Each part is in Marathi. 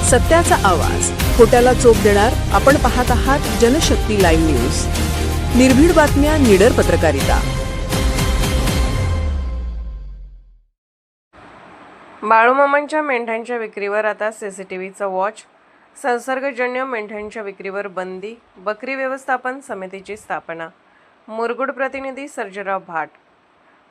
सत्याचा आवाज, खोट्याला चोप देणार. आपण पाहत आहात जनशक्ती लाईव्ह न्यूज. निर्भीड बातम्या, निडर पत्रकारिता. बाळूमामांच्या मेंढ्यांच्या विक्रीवर आता सीसीटीव्हीचा वॉच. संसर्गजन्य मेंढ्यांच्या विक्रीवर बंदी. बकरी व्यवस्थापन समितीची स्थापना. मुरगुड प्रतिनिधी सर्जेराव भाट.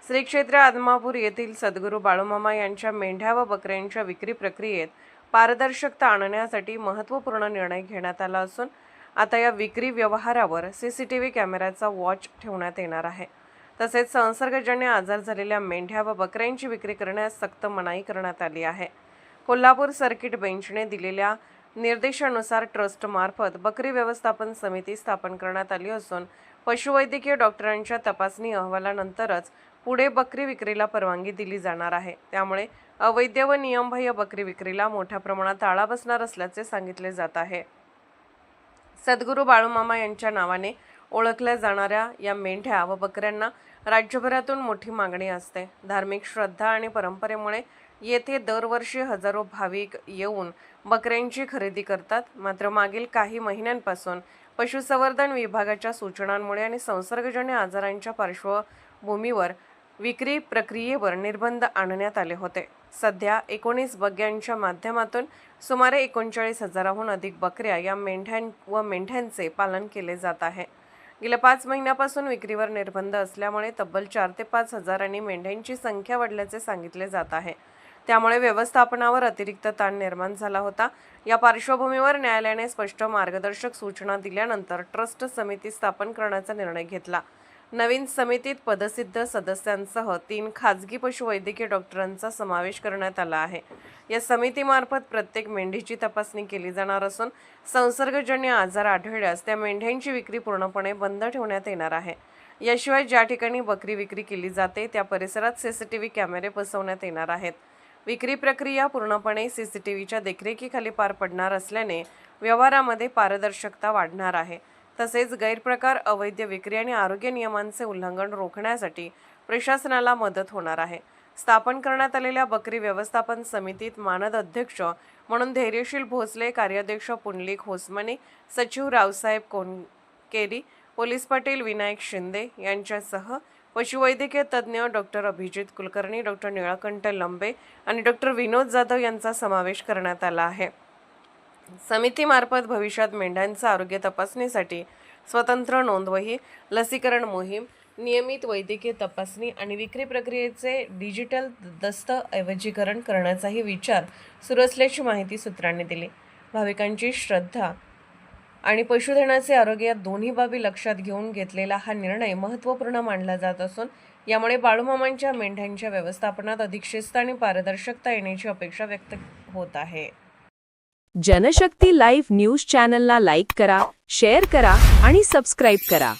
श्री क्षेत्र आदमापूर येथील सद्गुरू बाळूमामा यांच्या मेंढ्या व बकऱ्यांच्या विक्री प्रक्रियेत पारदर्शकता आणण्यासाठी महत्त्वपूर्ण निर्णय घेण्यात आला असून आता या विक्री व्यवहारावर सीसीटीव्ही कॅमेऱ्याचा वॉच ठेवण्यात येणार आहे. तसेच संसर्गजन्य आजार झालेल्या मेंढ्या व बकऱ्यांची विक्री करण्यास सक्त मनाई करण्यात आली आहे. कोल्हापूर सर्किट बेंचने दिलेल्या निर्देशानुसार ट्रस्टमार्फत बकरी व्यवस्थापन समिती स्थापन करण्यात आली असून पशुवैद्यकीय डॉक्टरांच्या तपासणी अहवालानंतरच पुढे बकरी विक्रीला परवानगी दिली जाणार आहे. त्यामुळे अवैध व नियमबाह्य बकरी विक्रीला मोठ्या प्रमाणात आळा बसणार असल्याचे सांगितले जात आहे. सद्गुरू बाळूमामा यांच्या नावाने ओळखल्या जाणाऱ्या या मेंढ्या व बकऱ्यांना राज्यभरातून मोठी मागणी असते. धार्मिक श्रद्धा आणि परंपरेमुळे येथे दरवर्षी हजारो भाविक येऊन बकऱ्यांची खरेदी करतात. मात्र मागील काही महिन्यांपासून पशुसंवर्धन विभागाच्या सूचनांमुळे आणि संसर्गजन्य आजारांच्या पार्श्वभूमीवर विक्री प्रक्रियेवर निर्बंध आणण्यात आले होते. सध्या 19 बग्यांच्या माध्यमातून सुमारे 39,000हून अधिक बकऱ्या या मेंढ्यांचे पालन केले जात आहे. गेल्या 5 महिन्यापासून विक्रीवर निर्बंध असल्यामुळे तब्बल 4 ते 5 हजारांनी मेंढ्यांची संख्या वाढल्याचे सांगितले जात आहे. त्यामुळे व्यवस्थापनावर अतिरिक्त ताण निर्माण झाला होता. या पार्श्वभूमीवर न्यायालयाने स्पष्ट मार्गदर्शक सूचना दिल्यानंतर ट्रस्ट समिती स्थापन करण्याचा निर्णय घेतला. नवीन समितीत पदसिद्ध सदस्यांसह 3 खाजगी पशुवैद्यकीय डॉक्टरांचा समावेश करण्यात आला आहे. या समितीमार्फत प्रत्येक मेंढीची तपासणी केली जाणार असून संसर्गजन्य आजार आढळल्यास त्या मेंढ्यांची विक्री पूर्णपणे बंद ठेवण्यात येणार आहे. याशिवाय ज्या ठिकाणी बकरी विक्री केली जाते त्या परिसरात सीसीटीव्ही कॅमेरे बसवण्यात येणार आहेत. विक्री प्रक्रिया पूर्णपणे सीसीटीव्हीच्या देखरेखीखाली पार पडणार असल्याने व्यवहारामध्ये पारदर्शकता वाढणार आहे. तसेच गैरप्रकार, अवैध विक्री आणि आरोग्य नियमांचे उल्लंघन रोखण्यासाठी प्रशासनाला मदत होणार आहे. स्थापन करण्यात आलेल्या बकरी व्यवस्थापन समितीत मानद अध्यक्ष म्हणून धैर्यशील भोसले, कार्याध्यक्ष पुंडलिक होसमने, सचिव रावसाहेब कोणकेरी, पोलीस पाटील विनायक शिंदे यांच्यासह पशुवैद्यकीय तज्ज्ञ डॉक्टर अभिजित कुलकर्णी, डॉक्टर निळकंठ लंबे आणि डॉक्टर विनोद जाधव यांचा समावेश करण्यात आला आहे. समितीमार्फत भविष्यात मेंढ्यांचा आरोग्य तपासणीसाठी स्वतंत्र नोंदवही, लसीकरण मोहीम, नियमित वैद्यकीय तपासणी आणि विक्री प्रक्रियेचे डिजिटल दस्तऐवजीकरण करण्याचाही विचार सुरू असल्याची माहिती सूत्रांनी दिली. भाविकांची श्रद्धा आणि पशुधनाचे आरोग्य या दोन्ही बाबी लक्षात घेऊन घेतलेला हा निर्णय महत्त्वपूर्ण मानला जात असून यामुळे बाळूमामांच्या मेंढ्यांच्या व्यवस्थापनात अधिक शिस्त आणि पारदर्शकता येण्याची अपेक्षा व्यक्त होत आहे. जनशक्ती लाईव्ह न्यूज चॅनलला लाईक करा, शेअर करा आणि सबस्क्राईब करा.